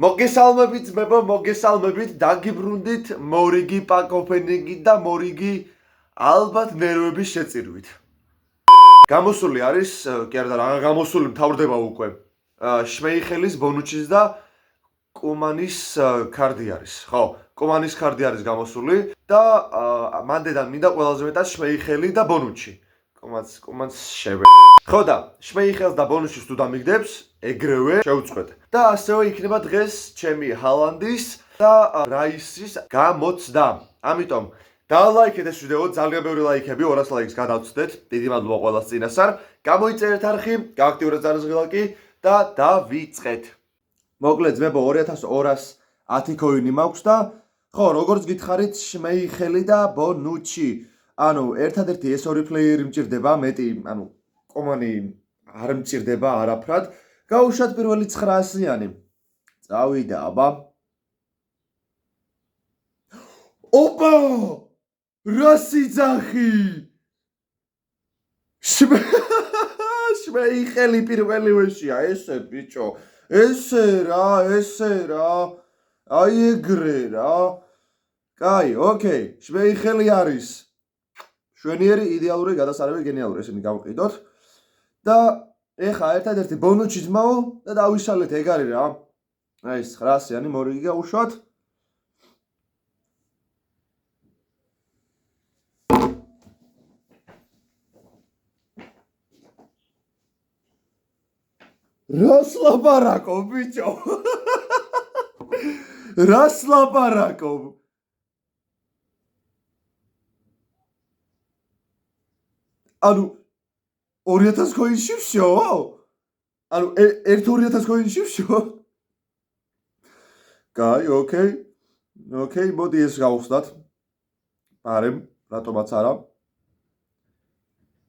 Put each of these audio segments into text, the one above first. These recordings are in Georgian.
მოგესალმებით ძმებო, მოგესალმებით, დაგიბრუნდით მორიგი პაკოფენინგი და მორიგი ალბათ ნერვების შეწირვით. გამოსული არის, კი არა და რა გამოსული მთავრდება უკვე. შმეიხელის ბონუჩის და კუმანის კარდი არის. ხო, კუმანის კარდი არის გამოსული და მანდედან მინდა ყველაზე მეტად შმეიხელი და ბონუჩი. კუმანს შევე. ხო და შმეიხელს და ბონუჩის თუ დამიგდებს, ეგრევე შევწყვეტ. და ასევე იქნება დღეს ჩემი ჰალანდის და რაისის გამოცდა. ამიტომ დალაიქეთ ეს ვიდეო, ძალიან ბევრი ლაიქები, 200 ლაიქს გადავწყვეტეთ. დიდი მადლობა ყველას წინასწარ. გამოიწერეთ არხი, გააქტიურეთ ზარზღილაკი და დავიწყეთ. მოკლედ ძმებო 2210 კოინი მაქვს და ხო, როგორც გითხარით, შმეიხელი და ბონუჩი. ანუ ერთადერთი ეს ორი პლეიერი მჭირდება, მეტი, ანუ კომანი არ მჭირდება არაფრად. გაუშვათ პირველი 900-იანი. წავიდა, აბა. ოპა! რა სიძახი! შმეიხელი პირველივეშია, ესე ბიჭო. ესე რა. აი ეგრე რა. კაი, ოკეი, შმეიხელი არის. შვენიერი, იდეალური, გადასარევი, გენიალური, ესენი გავყიდოთ. და ეხა ერთადერთი ბონუჩი ძმაო და დავიშალეთ, ეგ არის რა. აი ეს 900-იანი მორიგი გავუშვათ. რას ლაპარაკო, ბიჭო? რას ლაპარაკო? ანუ 2000 კოინში ვშო? ანუ 1-2000 კოინში ვშო? კაი, ოკეი, მოდი ეს გავხსნათ. პარემ, რატომაც არა.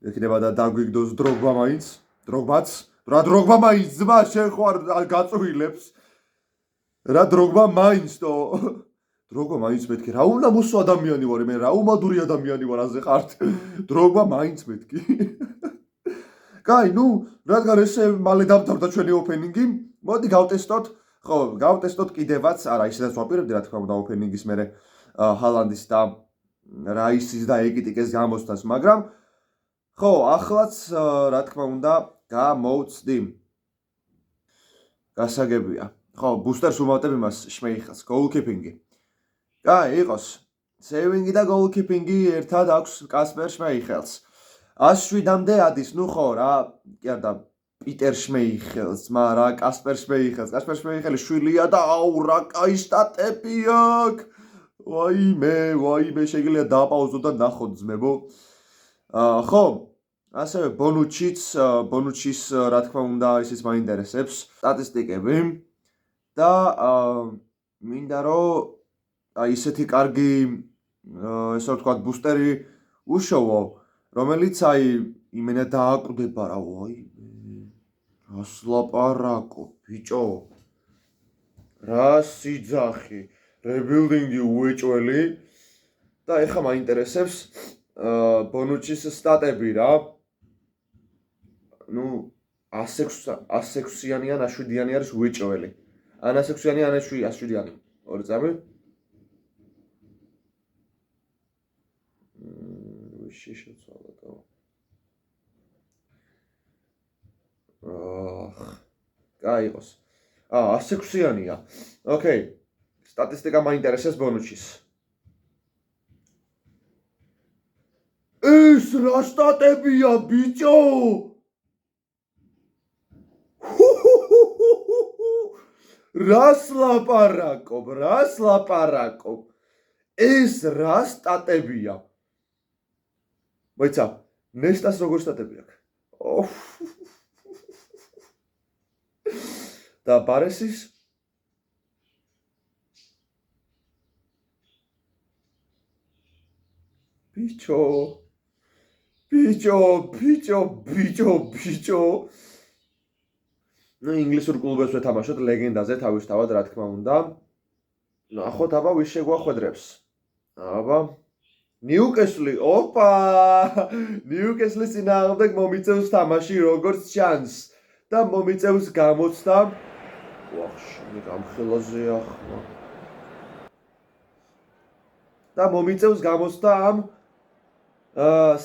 ეკნება და დაგვიგდოს დროგბა მაინც, დროგბაც. რა დროგბა მაინც ძმა, შენ ხო არ გაწუილებს. რა დროგბა მაინც თო. დროგბა მაინც მეთქი, რა უნამოსო ადამიანი ვარ მე, რა უმადური ადამიანი ვარ აზე ხართ. დროგბა მაინც მეთქი. კაი, ნუ, რადგან ესე მალე დამთავრდა ჩვენი ოპენინგი, მოდი გავტესტოთ. ხო, გავტესტოთ კიდევაც, არა, ისედაც ვაპირებდი რა თქმა უნდა ოპენინგის მერე ჰალანდის და რაისის და ეკიტიკეს გამოცდას, მაგრამ ხო, ახლაც რა თქმა უნდა გამოვცდი. გასაგებია. ხო, ბუსტერს უმავტებ იმას შმეიხელს, გოლკიპინგი. კაი, იყოს. სეივინგი და გოლკიპინგი ერთად აქვს კასპერ შმეიხელს. 107-მდე ადის, ნუ ხო რა, კი არა, პიტერ შმეიხელს, რა, კასპერ შმეიხელს. კასპერ შმეიხელის შვილია და აუ, რა კაი სტატები აქვს. ვაიმე, შეგიძლია დააპაუზო და ნახოთ ძმებო. ხო, ასევე ბონუჩის რა თქმა უნდა ისიც მაინტერესებს სტატისტიკები და მინდა რომ აი ისეთი კარგი ესე ვთქვათ ბუსტერი უშოვო, რომელიც აი იმენა დააკვდება რა, რას ლაპარაკო, ბიჭო. რა სიძახი, რებილდინგი უეჭველი და ეხა მაინტერესებს ბონუჩის სტატები რა. ნუ 106-იანი ან 7-იანი არის უეჭველი. ან 106-იანი ან 7-იანი. ორი წამი. შეცვალა. კაი იყოს. 106-იანია. ოკეი. სტატისტიკა მაინტერესებს ბონუჩის. ეს რა სტატებია, ბიჭო? რას ლაპარაკობ? ეს რა სტატებია? მოიცა, ნესტას როგორ სტატები აქვს? და ბარესის? ბიჭო. ნუ ინგლისურ კლუბებს ვეთამაშოთ ლეგენდაზე თავისთავად რა თქმა უნდა. ნახოთ აბა ვის შეგვახვედრებს. აბა ნიუკესლი, ოპა! ნიუკესლის წინააღმდეგ მომიწევს თამაში როგორც ჩანს და მომიწევს გამოცდა ვახშმი გამხელაზე ახლა. და მომიწევს გამოსდა ამ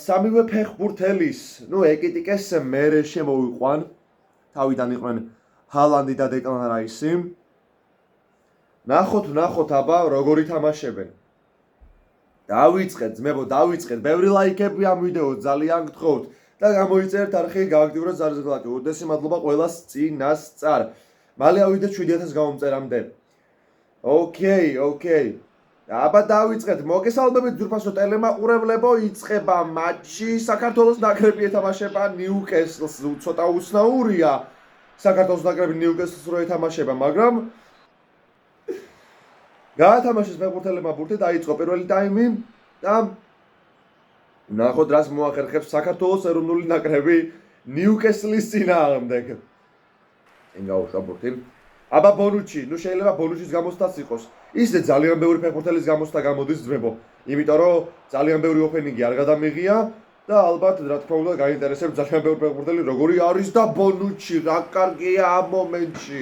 სამივე ფეხბურთელის, ეკიტიკეს მერე შემოვიყვან. თავიდან იყვნენ ჰალანდი და დეკლან რაისი. ნახოთ აბა როგორ ითამაშებენ. დავიწყეთ, ძმებო, დავიწყეთ. ბევრი ლაიქები ამ ვიდეოს, ძალიან გთხოვთ. და გამოიწერეთ არხი, გააქტიუროთ ზარზგლაკი. უდესი მადლობა ყველას წინასწარ. მალე ავიდეთ 7000 გამომწერამდე. ოკეი. აბა დავიწყეთ. მოგესალმებით ძვირფასო ტელემაყურებლებო, იწყება მატჩი. საქართველოს ნაკრები ეთამაშება ნიუკესლს. ცოტა უცნაურია საქართველოს ნაკრები ნიუკესლს რო ეთამაშება, მაგრამ გაათამაშეს ფეხბურთელებმა ბურთი, დაიწყო პირველი ტაიმი და ნახოთ რას მოახერხებს საქართველოს ეროვნული ნაკრები ნიუკესლის წინააღმდეგ. წინ გაუშვა ბურთი. აბა ბონუჩი, შეიძლება ბონუჩის გამოსთაც იყოს. ისე ძალიან ბევრი ფეხბურთელის გამოსთა გამოდის ძმებო. იმიტომ რომ ძალიან ბევრი ოფენინგი არ გადამიღია და ალბათ რა თქმა უნდა გაინტერესებს ძალიან ბევრი ფეხბურთელი როგორი არის და ბონუჩი რა კარგია ამ მომენტში.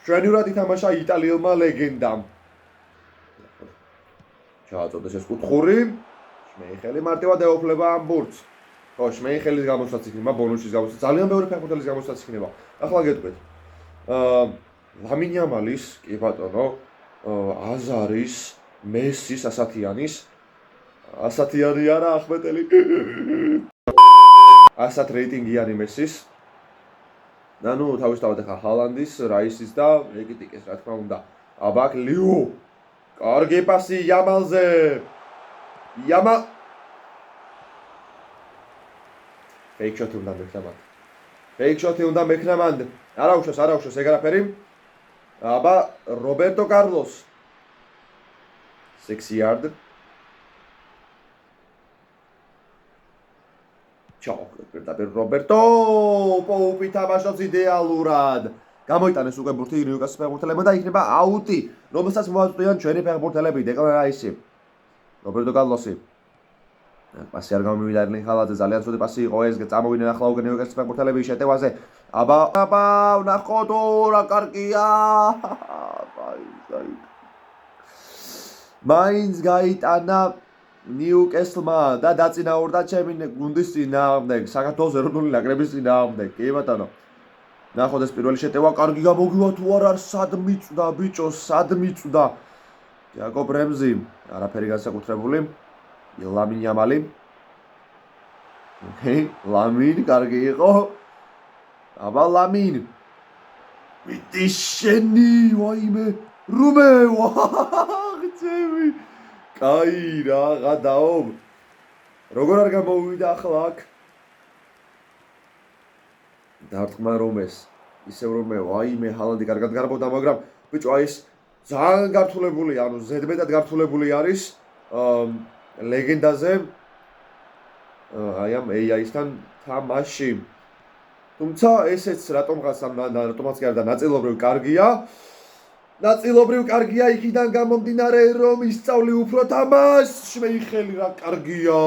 შვენივრად ითამაშა იტალიელმა ლეგენდამ. ჩააწოდეს ეს კუთხური. შმეიხელი მარტივად ეოფლება ამ ბურთს. ხო, შმეიხელის გამოსვლაც იქნება, ბონუჩის გამოსვლაც. ძალიან ბევრი ფეხბურთელის გამოსვლაც იქნება. ახლა გეტყვით. ლამინ იამალის, კი ბატონო, აზარის, მესის, ასათიანი არა ახმეტელი. ასათ რეიტინგიანი მესის. და თავისთავად ახლა ჰალანდის, რაისის და ეკიტიკეს, რა თქმა უნდა. აბა ლიუ. კარგი პასი იამალზე. Fake shot უნდა მექნა მან. არა უშვეს ეგ არაფერი. აბა რობერტო კარლოს. 6 yard. პირდაპირ რობერტო პოუპი თამაშობს იდეალურად. გამოიტანეს უკვე ბურთი ნიუკასლის ფეხბურთელებმა და იქნება აუტი, რომელსაც მოაწყვიან ჩვენი ფეხბურთელები, დეკლან რაისი, რობერტო კარლოსი. პასი არ გამოვიდა ერლინგ ჰალანდზე, ძალიან ცუდი პასი იყო ეს, წამოვიდნენ ახლა უკვე ნიუკასლის ფეხბურთელები შეტევაზე. აბა, ნახოთ, რა კარგია. მაინც გაიტანა ნიუკესლმა და დაწინაურდა ჩემი გუნდის წინააღმდეგ, საქართველოს ეროვნული ნაკრების წინააღმდეგ. კი ბატონო. ნახოთ ეს პირველი შეტევა, კარგი გამოგივა თუ არა, სად მიწვდა ბიჭო, სად მიწვდა. იაკობ რემზი, არაფერი განსაკუთრებული. ლამინ იამალი. ლამინ, კარგი იყო. აბა ლამინ. ვიტი შენი, ვაიმე, რუმე, ვახცევი. კაი რაღა დაობ. როგორ არ გამოვიდა ახლა აქ? დარტყმა რომეს, ისევ რომ ვაიმე ჰალანდი კარგად გარბოდა, მაგრამ ბიჭო აი ეს ძალიან გართულებული, ზედმეტად გართულებული არის ლეგენდაზე აი ამ AI-სთან თამაში. თუმცა ესეც რატომღაც კი არა და ნაწილობრივ კარგია იქიდან გამომდინარე რომ ისწავლი უფრო თამაშს. შმეიხელი რა კარგია.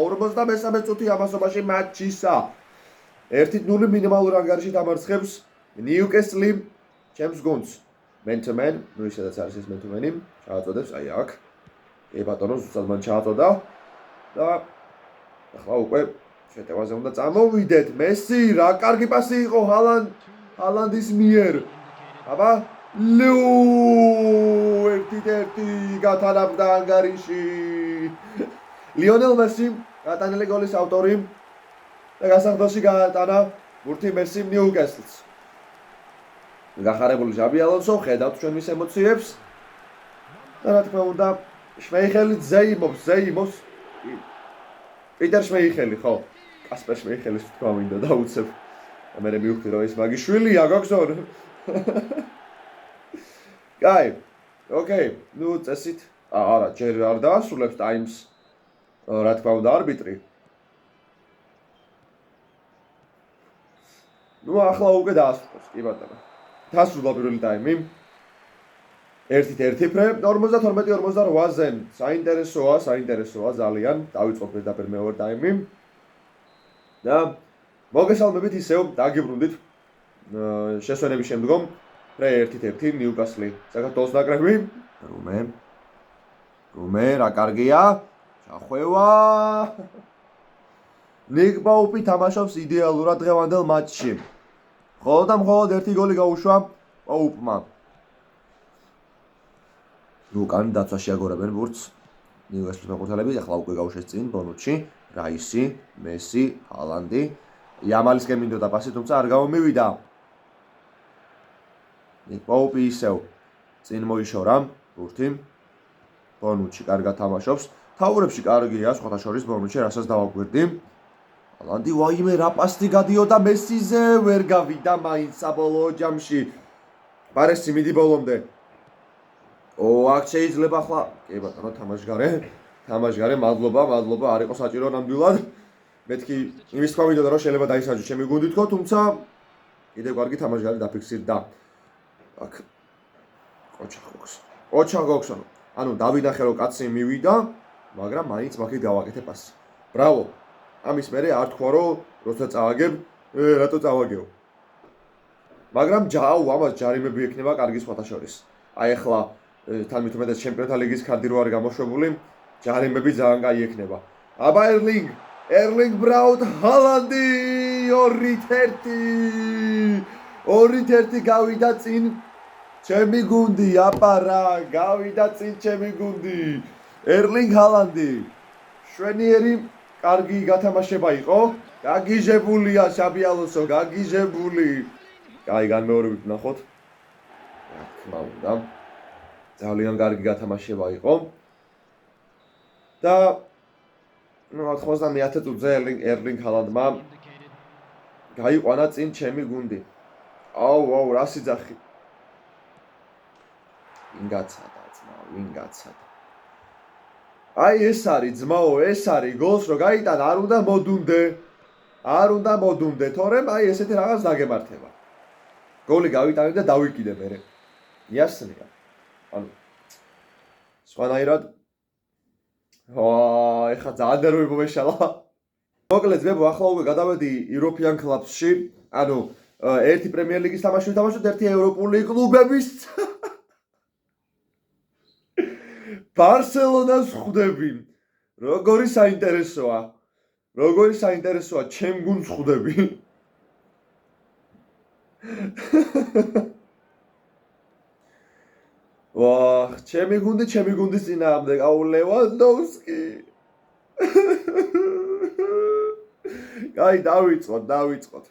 53 წუთი ამასობაში მატჩისა. 1-0 მინიმალურ ანგარიში დამარცხებს ნიუკესლი ჩემს გუნდს. მენ-თუ-მენ, ისედაც არის ეს მენ-თუ-მენი, ჩააწოდებს აი აქ. კი ბატონო, ზუსტად მან ჩააწოდა და ახლა უკვე შეტევაზე უნდა წამოვიდეთ. მესი, რა კარგი პასი იყო ჰალანდის მიერ. აბა, ლუ 1-1 გათანაბრდა ანგარიში. ლიონელ მესი, გატანილი გოლის ავტორი. და გასახდოში გაატანა ბურთი მესიმ ნიუკესლს. გახარებული ჟაბი ალონსო, ხედავთ ჩვენ მის ემოციებს. და რა თქმა უნდა, შმეიხელი ზეიმობს. პიტერ შმეიხელი, ხო? კასპერ შმეიხელის თქვა მინდა და უცებ. მე მივხვდი რომ ეს მაგი შვილია, გოგზორ. კაი. ოკეი, წესით. არა, ჯერ არ დაასრულებს ტაიმს. რა თქმა უნდა, არბიტრი. ახლა უკვე დაასრულოს, კი ბატონო. დასრულდა პირველი ტაიმი. 1-1 ფრე 52-48-ზენ. საინტერესოა ძალიან. დავიწყოთ პირდაპირ მეორე ტაიმი. და მოგესალმებით ისევ დაგიბრუნდით. შესვენების შემდგომ ფრე 1-1 ნიუკასლი. საქართველოს ნაკრები. რომე რა კარგია. ჩახვევა. ნიკ პაუპი თამაშობს იდეალურად დღევანდელ მატჩში. მხოლოდ და მხოლოდ 1 გოლი გაუშვა პაუპმა. უკან დაცვაში აგორებენ ბურთს. ნიუკასლის მეკუთვნელები ახლა უკვე გაუშვეს წინ ბონუჩი, რაისი, მესი, ჰალანდი. იამალისკენ მინდოდა პასი, თუმცა არ გამომივიდა. ნიკ პაუპი ისევ წინ მოიშორა ბურთი. ბონუჩი კარგად თამაშობს. თავურებში კარგია, სხვათა შორის ბონუჩი, რასაც დავაკვირდი. ჰალანდი ვაიმე რა პასი გადიოდა მესიზე, ვერ გავიდა მაინც საბოლოო ჯამში. პარესი მიდი ბოლომდე. აქ შეიძლება ახლა კი ბატონო თამაშგარე მადლობა არ იყო საჭირო ნამდვილად მეთქი იმის თქვა მინდოდა რომ შეიძლება დაისაჯო ჩემი გუნდი თქო თუმცა კიდევ კარგი თამაშგარი დაფიქსირდა აქ ოჩახოქსონო ანუ დავინახე რომ კაცი მივიდა მაგრამ მაინც მაგით გავაკეთე პასი ბრავო ამის მერე არ თქვა რომ როცა წავაგებ რატო წავაგეო მაგრამ ამას ჯარიმები ექნება კარგი სხვათა შორის აი ახლა თან მithumetes ჩემპიონთა ლიგის კარდი რო არის გამოშვებული, ჯარიმები ძალიან კაი ექნება. აბა ერლინგ ბრაუტ ჰალანდი 2-1 გავიდა წინ ჩემი გუნდი, აპარა, გავიდა წინ ჩემი გუნდი. ერლინგ ჰალანდი. შვენიერი კარგი გათამაშება იყო. გაგიჟებულია შაბი ალონსო, გაგიჟებული. კაი განმეორებით ვნახოთ. რა თქმა უნდა. ძალიან კარგი გათამაშება იყო და 99 წუთზე ერლინგ ჰალანდმა გაიყვანა წინ ჩემი გუნდი. აუ რა სიძახი. ვინ გაცადა. აი ეს არის ძმაო, ეს არის გოლს რო გაიტანა, არ უნდა მოდუნდე, თორემ აი ესეთი რაღაც დაგემართება. გოლი გავიტანე და დავიკიდე მერე. იასნია. ანუ სხვანაირად ეხა ძალიან ნერვები მომეშალა. მოკლედ ძმებო, ახლა უკვე გადავედი European Clubs-ში, ანუ ერთი პრემიერ ლიგის თამაში ვთამაშოთ, ერთი ევროპული კლუბების. ბარსელონას ხვდები. როგორი საინტერესოა, ჩემ გუნდს ხვდები. ჩემი გუნდის წინააღმდეგ ლევანდოვსკი. კაი, დავიწყოთ.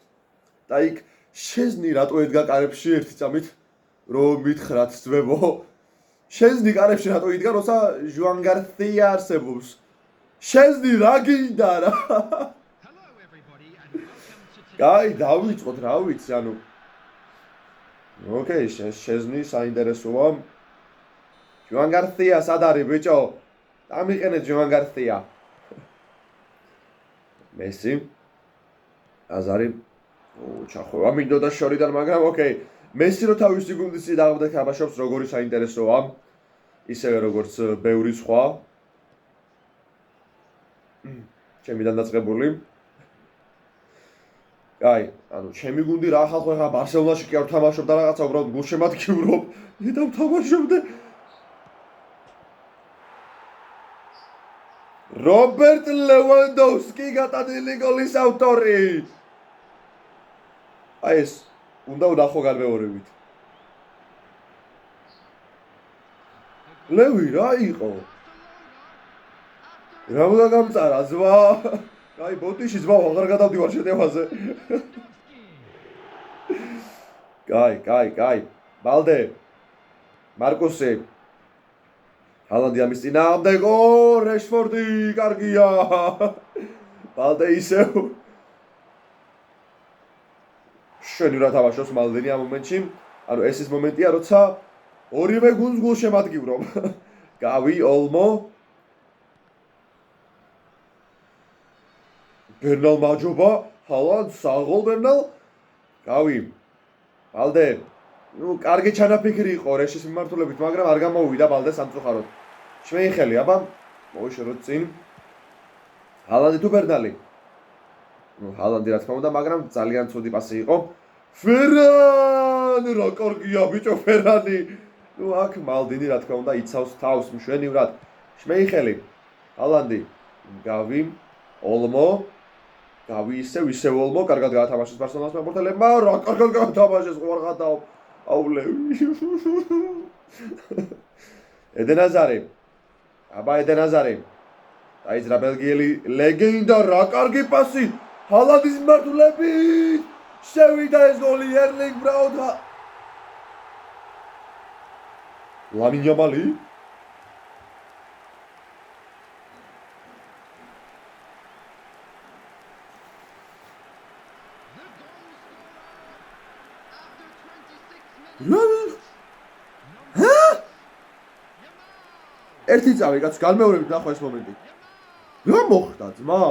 და იქ შეზნი რატო ედგა კარებში ერთი წამით რომ მითხრათ ძმებო. შეზნი კარებში რატო იდგა, როცა ჟუან გარსია არსებობს. შეზნი რა გინდა რა. კაი, დავიწყოთ, რა ვიცი, ანუ ოკეი, შეზნი საინტერესოა. ჟუან გარსია სად არის ბიჭო? დამიყენეთ ჟუან გარსია. მესი. აზარი. ჩახვევა მინდოდა შორიდან, მაგრამ ოკეი. მესი რო თავისი გუნდის წინააღმდეგ თამაშობს, როგორი საინტერესოა. ისევე როგორც ბევრი სხვა. ჩემიდან დაწყებული. კაი, ანუ ჩემი გუნდი რა ხალხო ხა ბარსელონაში კი არ თამაშობ და რაღაცა უბრალოდ გულშემატკივრობ. და ვთამაშობდე. რობერტ ლევანდოვსკი გატანილი გოლის ავტორი. აი ეს უნდა ვნახო განმეორებით. ლევი რა იყო? რა უნდა გამწარა ზვა? აი ბოტიში ზვა აღარ გადავდივარ შეტევაზე. კაი. ბალდე. მარკუსი. ჰალანდი ამის წინააღმდეგ რეშფორდი კარგია. ბალდე ისევ. შენი რა თამაშობს მალდენი ამ მომენტში? ანუ ეს ის მომენტია, როცა ორივე გუნდს გულშემატკივრობ. გავი ოლმო. ბერნალ მაჯობა, ჰალანდ საღოლ ბერნალ. გავი. ბალდე. ნუ კარგი ჩანაფიქრი იყო რეშის მიმართულებით, მაგრამ არ გამოვიდა ბალდე სამწუხაროდ. ჩვენი ხელი, აბა, მოიშოროთ წინ. ჰალანდი თუ ბერნალი? ნუ ჰალანდი რა თქმა უნდა, მაგრამ ძალიან ცუდი პასი იყო. მან რა კარგია ბიჭო ფერანი. ნუ აქ მალდინი რა თქმა უნდა იცავს თავს მშვენივრად. შმეიხელი. ჰალანდი. გავი. ოლმო. გავი ისე ოლმო კარგად გაათამაშეს ბარსელონას მებურთელებმა. რა კარგად გაათამაშეს ხო არ გადაო. აულევი. ედენაზარი. აბა ედენაზარი. დაიძრა ბელგიელი ლეგენდა რა კარგი პასი. ჰალანდის მართულებით. შევიდა ეს გოლი ერლინგ ბრაუტმა. ლამინ იამალი ერთი წავი კაც განმეორებით ნახო ეს მომენტი. რა მოხდა ძმა?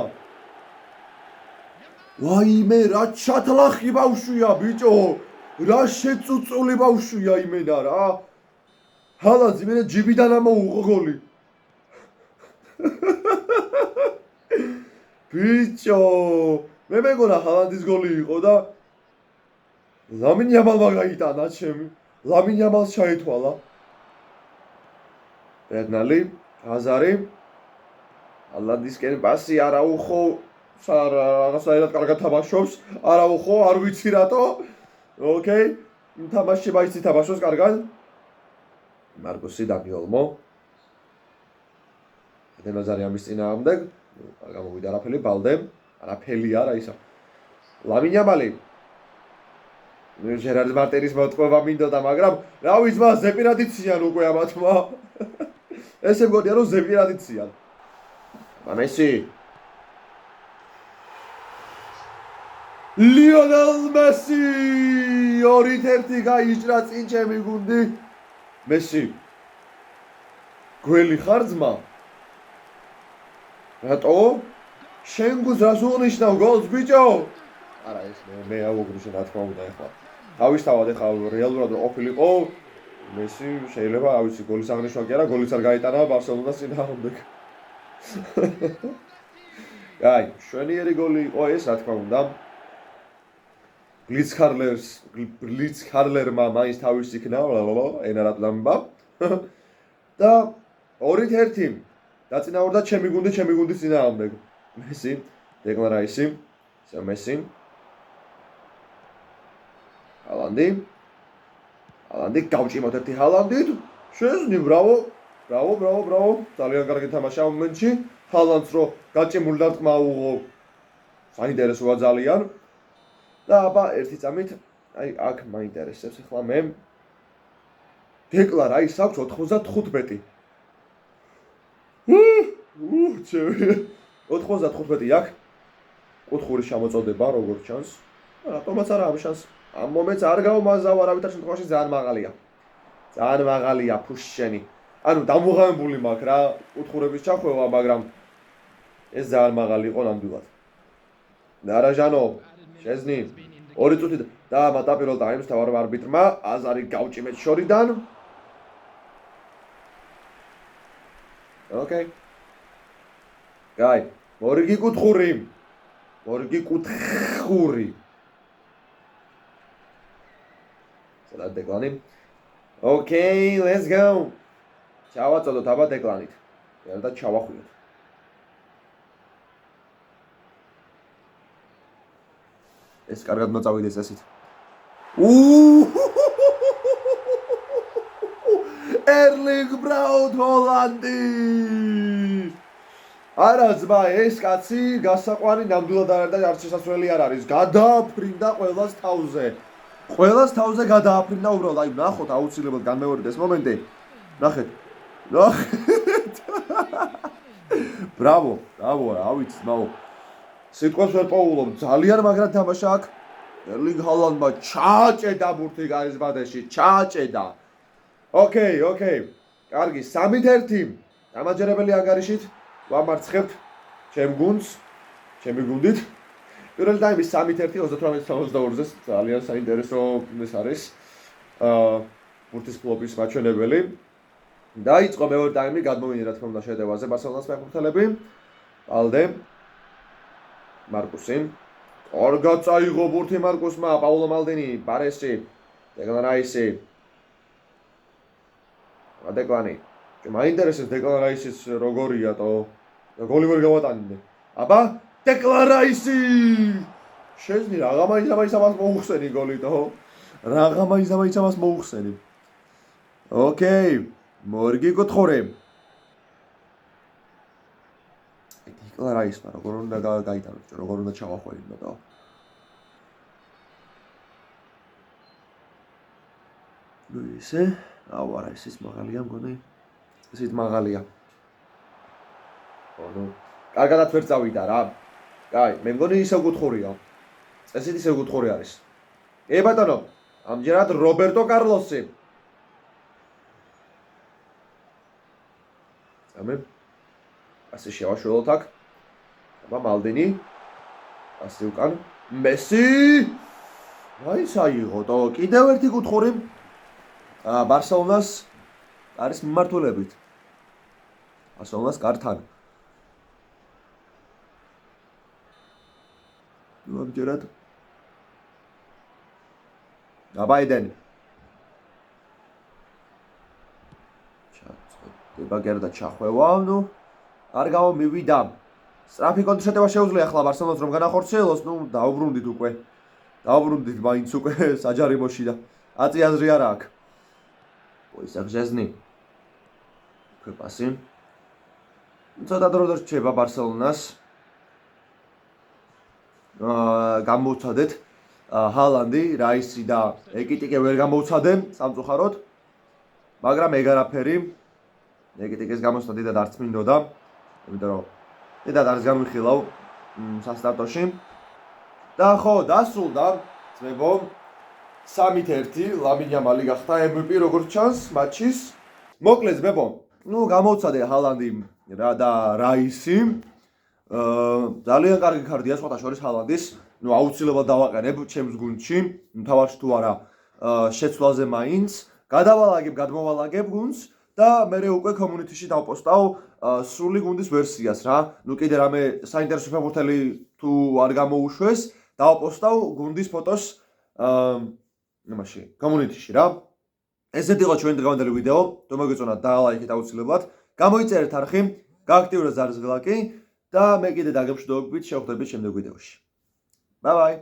ვაიმე რა ჩათლახი ბავშვია ბიჭო. რა შეწუწული ბავშვია იმენა რა. ჰალანდს იმენა ჯიბიდან ამოუღო გოლი. ბიჭო მე მეგონა ჰალანდის გოლი იყო და ლამინ იამალმა გაიტანა ჩემი. ლამინ იამალს ჩაითვალა. ბერნალი, აზარი. ჰალანდისკენ პასი არაუხო რაღაცაერად კარგად თამაშობს. არაუხო, არ ვიცი რატო. ოკეი. თამაში მაინც თამაშობს კარგად. მარკოსი დაგიოლმო. ედენაზარი ამის წინააღმდეგ. არ გამოვიდა არაფერი, ბალდე. არაფერი არა ისა. ლამინ იამალი. ჟერარ მარტინის მოტყობა მინდოდა, მაგრამ რა ვიცი, მას ზეპირადიციან უკვე ამათმა. ესე მგონია რომ ზეპირადიციან. მესი. ლიონელ მესი 2-1 გაიჭრა წინ ჩემი გუნდი. მესი. გველი ხარ ძმა? რატო? შენ გუნდს რას უღნიშნავ გოლს ბიჭო? არა ეს მე ავუგრიშე რა თქმა უნდა ეხლა. თავისთავად ეხლა რეალურად ყოფილიყო მესი შეიძლება რა ვიცი გოლის აღნიშვნა კი არა გოლიც არ გაიტანა ბარსელონას წინააღმდეგ. აი, შვენიერი გოლი იყო ეს რა თქმა უნდა. ბლიცქარლერმა მაინც თავის იქნა ენარად ლამბა. და 2-1 დაწინაურდა ჩემი გუნდის წინააღმდეგ. მესი, დეკლან რაისი, მესი. ჰალანდი გავჭიმოთ ერთი ჰალანდით. შეზნი, ბრავო. ძალიან კარგი თამაში ამ მომენტში. ჰალანდს რო გაჭიმული დარტყმა უღო. საინტერესოა ძალიან. და აბა ერთი წამით, აი აქ მაინტერესებს ახლა მე. დეკლან რაის აქვს 95. 95 აქ. კუთხური შემოწოდება როგორც ჩანს. რატომაც არა ამ შანსს. ამ მომენტს არ გავმაზავ არავითარ შემთხვევაში ძალიან მაღალია. ძალიან მაღალია ფუშშენი. ანუ დამუღამებული მაქვს რა კუთხურების ჩახვევა, მაგრამ ეს ძალიან მაღალი იყო ნამდვილად. ნარაჟანო, შეზნი 2 წუთი და ამატა პირველ ტაიმს თავარ არბიტრმა აზარი გავჭიმეთ შორიდან. ოკეი. გაი, მორიგი კუთხური. და დეკლანი. ოკეი, let's go. ჩავაწოდოთ აბა დეკლანით. და ჩავახვიოთ. ეს კარგად მოწავიდეს ესეთ. ერლინგ ბრაუტ ჰოლანდი. არა ძმა, ეს კაცი გასაყვანი ნამდვილად არც შესასვლელი არ არის. გადააფრინდა ყველას თავზე. გადააფრინდა უბრალოდ. აი, ნახოთ აუცილებლად განმეორეთ ეს მომენტი. ნახეთ. ბრავო, რა ვიცი, ძმაო. სიტყვას ვერ პოულობ, ძალიან მაგრად თამაშა აქ. ერლინგ ჰალანდმა ჩააჭედა ბურთი გარის ბადეში, ჩააჭედა. ოკეი. კარგი, 3-1. დამაჯერებელი ანგარიშით ვამარცხებთ ჩემ გუნდს, ჩემი გუნდით. პირველ ტაიმის 3-1 38-62-ზე ძალიან საინტერესო ეს არის. ბურთის ფლოპის მაჩვენებელი. დაიწყო მეორე ტაიმი, გადმოვიდნენ რა თქმა უნდა შეტევაზე ბარსელონას ფეხბურთელები. პალდე მარკუსი. ორგა წაიღო ბურთი მარკუსმა, პაულო მალდინი, ბარესი. Declan Rice. Declan. მაინტერესებს Declan Rice-ის როგორია თო. გოლი ვერ გავატანინე. აბა, Declan Rice! შეძნი რაღა მაინც ამას მოუხსენი გოლი თო. რაღა მაინც ამას მოუხსენი. ოკეი, მორიგი კუთხური. Declan Rice-მა როგორ უნდა გაიტანოს, როგორ უნდა ჩავახვალინო თო. ისე, აუ არა, ისიც მაღალია მგონი. ისიც მაღალია. ანუ, კარგადაც ვერ წავიდა რა. კაი, მე მგონი ისევ კუთხურია. წესით ისევ კუთხური არის. ე ბატონო, ამჯერად რობერტო კარლოსი. ამე ასე შევაშველოთ აქ. აბა მალდინი. ასე უკან. მესი! მაინც აიღო თო, კიდევ ერთი კუთხური. ბარსელონას არის მიმართულებით. ბარსელონას კართან. ამჯერად აბაიდენ ჩაწოდება გერდა ჩახვევა, ნუ არ გამომივიდა. სწრაფი კონტრშეტევა შეუძლია ახლა ბარსელონას რომ განახორციელოს, ნუ დაუბრუნდით უკვე. დაუბრუნდით მაინც უკვე საჯარიმოში და აწი აზრი არა აქვს. Poisak Żezni. Pasi. ცოტა დრო რჩება ბარსელონას. გამოვცადეთ ჰალანდი, რაისი და ეკიტიკე ვერ გამოვცადე სამწუხაროდ. მაგრამ ეგ არაფერი. ეკიტიკეს გამოსვლა დიდად არც მინდოდა. იმიტომ რომ დიდად არც გამიხილავ სასტარტოში. და ხო, დასრულდა ძმებო 3-1 ლამინ იამალი გახდა MVP როგორც ჩანს მატჩის. მოკლედ ძმებო, ნუ გამოვცადე ჰალანდი რა და რაისი. ძალიან კარგი ქარდია სხვათა შორის ჰალანდის. ნუ აუცილებლად დავაყენებ ჩემს გუნდში, თავარში თუ არა შეცვლაზე მაინც. გადმოვალაგებ გუნდს და მე უკვე community-ში დავპოსტავ სრული გუნდის ვერსიას რა. ნუ კიდე რამე საინტერესო ფეხბურთელი თუ არ გამოუშვეს, დავპოსტავ გუნდის ფოტოს იმაში community-ში რა. ესეთ იყო ჩვენი დღევანდელი ვიდეო. თუ მოგეწონათ დალაიქეთ აუცილებლად. გამოიწერეთ არხი, გააქტიურეთ ზარზღლაკი და მე კიდე დაგემშვიდობებით, შევხვდებით შემდეგ ვიდეოში. Bye bye.